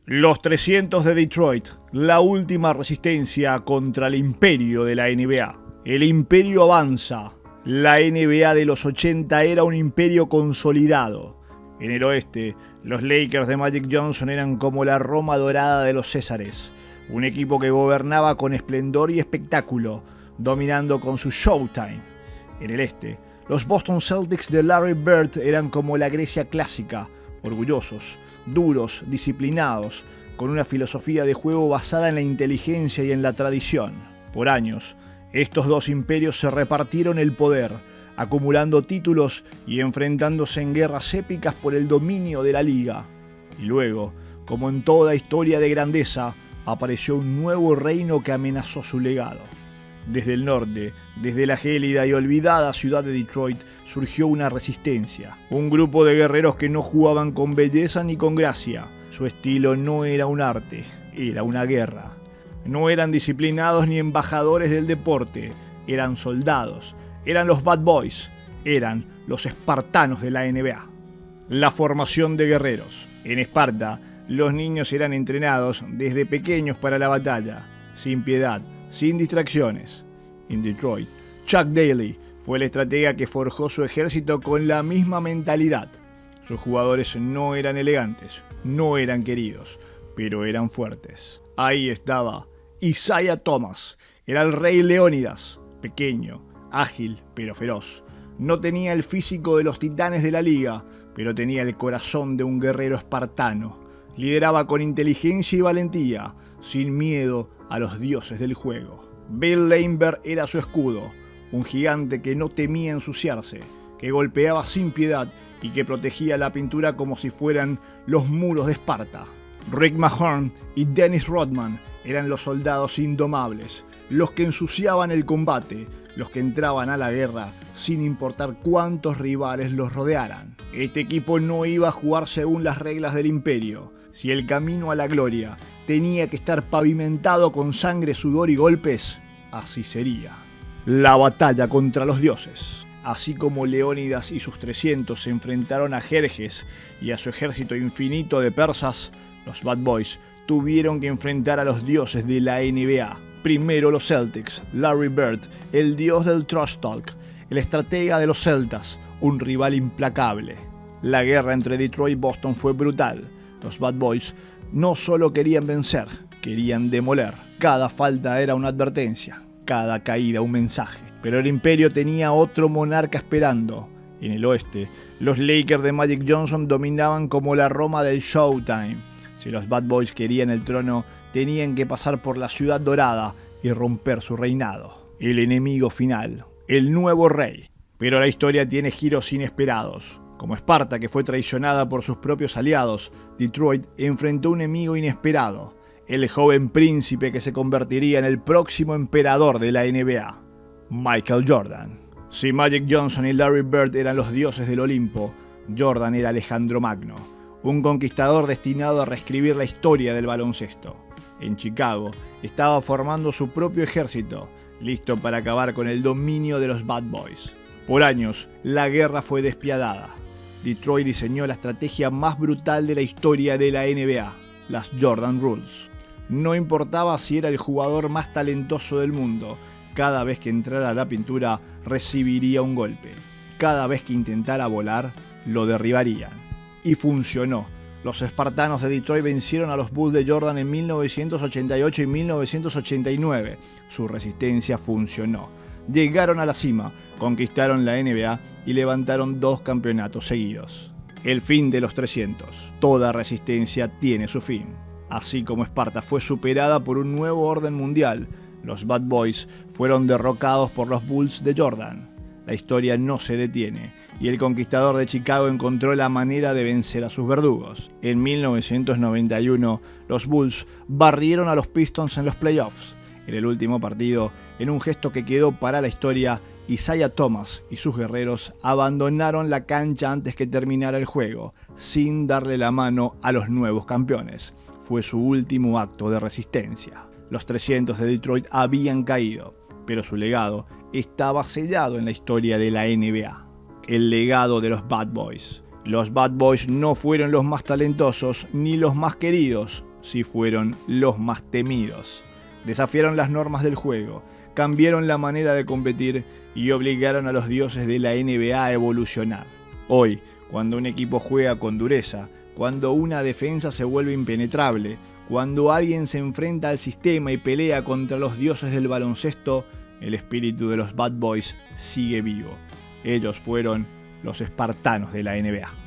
Los 300 de Detroit, la última resistencia contra el imperio de la NBA. El imperio avanza. La NBA de los 80 era un imperio consolidado. En el oeste, los Lakers de Magic Johnson eran como la Roma dorada de los Césares. Un equipo que gobernaba con esplendor y espectáculo, dominando con su Showtime. En el este, los Boston Celtics de Larry Bird eran como la Grecia clásica, orgullosos, duros, disciplinados, con una filosofía de juego basada en la inteligencia y en la tradición. Por años, estos dos imperios se repartieron el poder, acumulando títulos y enfrentándose en guerras épicas por el dominio de la liga. Y luego, como en toda historia de grandeza, apareció un nuevo reino que amenazó su legado. Desde el norte, desde la gélida y olvidada ciudad de Detroit, surgió una resistencia. Un grupo de guerreros que no jugaban con belleza ni con gracia. Su estilo no era un arte, era una guerra. No eran disciplinados ni embajadores del deporte, eran soldados, eran los Bad Boys, eran los espartanos de la NBA. La formación de guerreros. En Esparta, los niños eran entrenados desde pequeños para la batalla, sin piedad, sin distracciones. En Detroit, Chuck Daly fue el estratega que forjó su ejército con la misma mentalidad. Sus jugadores no eran elegantes, no eran queridos, pero eran fuertes. Ahí estaba Isaiah Thomas, era el rey Leónidas, pequeño, ágil pero feroz. No tenía el físico de los titanes de la liga, pero tenía el corazón de un guerrero espartano. Lideraba con inteligencia y valentía, sin miedo a los dioses del juego. Bill Laimbeer era su escudo, un gigante que no temía ensuciarse, que golpeaba sin piedad y que protegía la pintura como si fueran los muros de Esparta. Rick Mahorn y Dennis Rodman eran los soldados indomables, los que ensuciaban el combate, los que entraban a la guerra sin importar cuántos rivales los rodearan. Este equipo no iba a jugar según las reglas del imperio. Si el camino a la gloria tenía que estar pavimentado con sangre, sudor y golpes, así sería. La batalla contra los dioses. Así como Leónidas y sus 300 se enfrentaron a Jerjes y a su ejército infinito de persas, los Bad Boys tuvieron que enfrentar a los dioses de la NBA. Primero los Celtics, Larry Bird, el dios del trash talk, el estratega de los celtas, un rival implacable. La guerra entre Detroit y Boston fue brutal. Los Bad Boys no solo querían vencer, querían demoler. Cada falta era una advertencia, cada caída un mensaje. Pero el imperio tenía otro monarca esperando. En el oeste, los Lakers de Magic Johnson dominaban como la Roma del Showtime. Si los Bad Boys querían el trono, tenían que pasar por la ciudad dorada y romper su reinado. El enemigo final, el nuevo rey. Pero la historia tiene giros inesperados. Como Esparta, que fue traicionada por sus propios aliados, Detroit enfrentó un enemigo inesperado, el joven príncipe que se convertiría en el próximo emperador de la NBA, Michael Jordan. Si Magic Johnson y Larry Bird eran los dioses del Olimpo, Jordan era Alejandro Magno, un conquistador destinado a reescribir la historia del baloncesto. En Chicago, estaba formando su propio ejército, listo para acabar con el dominio de los Bad Boys. Por años, la guerra fue despiadada. Detroit diseñó la estrategia más brutal de la historia de la NBA, las Jordan Rules. No importaba si era el jugador más talentoso del mundo, cada vez que entrara a la pintura recibiría un golpe. Cada vez que intentara volar, lo derribarían. Y funcionó. Los espartanos de Detroit vencieron a los Bulls de Jordan en 1988 y 1989. Su resistencia funcionó. Llegaron a la cima, conquistaron la NBA y levantaron 2 campeonatos seguidos. El fin de los 300. Toda resistencia tiene su fin. Así como Esparta fue superada por un nuevo orden mundial, los Bad Boys fueron derrocados por los Bulls de Jordan. La historia no se detiene y el conquistador de Chicago encontró la manera de vencer a sus verdugos. En 1991, los Bulls barrieron a los Pistons en los playoffs. En el último partido, en un gesto que quedó para la historia, Isaiah Thomas y sus guerreros abandonaron la cancha antes que terminara el juego, sin darle la mano a los nuevos campeones. Fue su último acto de resistencia. Los 300 de Detroit habían caído, pero su legado estaba sellado en la historia de la NBA. El legado de los Bad Boys. Los Bad Boys no fueron los más talentosos ni los más queridos, sí fueron los más temidos. Desafiaron las normas del juego, cambiaron la manera de competir y obligaron a los dioses de la NBA a evolucionar. Hoy, cuando un equipo juega con dureza, cuando una defensa se vuelve impenetrable, cuando alguien se enfrenta al sistema y pelea contra los dioses del baloncesto, el espíritu de los Bad Boys sigue vivo. Ellos fueron los espartanos de la NBA.